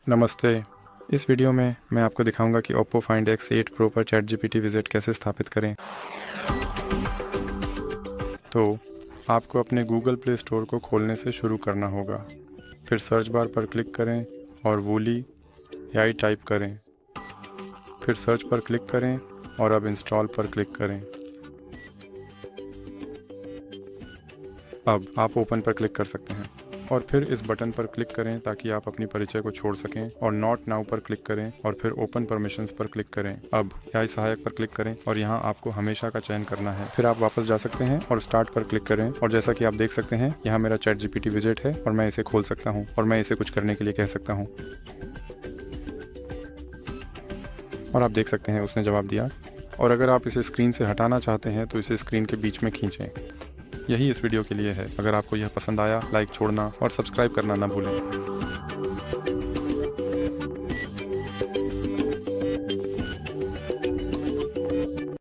नमस्ते। इस वीडियो में मैं आपको दिखाऊंगा कि OPPO Find X8 Pro पर ChatGPT विज़िट कैसे स्थापित करें। तो आपको अपने गूगल प्ले स्टोर को खोलने से शुरू करना होगा। फिर सर्च बार पर क्लिक करें और वूली AI टाइप करें। फिर सर्च पर क्लिक करें और अब इंस्टॉल पर क्लिक करें। अब आप ओपन पर क्लिक कर सकते हैं और फिर इस बटन पर क्लिक करें ताकि आप अपनी परिचय को छोड़ सकें और नॉट नाउ पर क्लिक करें और फिर ओपन परमिशंस पर क्लिक करें। अब AI सहायक पर क्लिक करें और यहाँ आपको हमेशा का चयन करना है। फिर आप वापस जा सकते हैं और स्टार्ट पर क्लिक करें और जैसा कि आप देख सकते हैं यहाँ मेरा ChatGPT विजिट है और मैं इसे खोल सकता हूँ और मैं इसे कुछ करने के लिए कह सकता हूँ और आप देख सकते हैं उसने जवाब दिया। और अगर आप इसे स्क्रीन से हटाना चाहते हैं तो इसे स्क्रीन के बीच में खींचें। यही इस वीडियो के लिए है। अगर आपको यह पसंद आया, लाइक छोड़ना और सब्सक्राइब करना ना भूलें।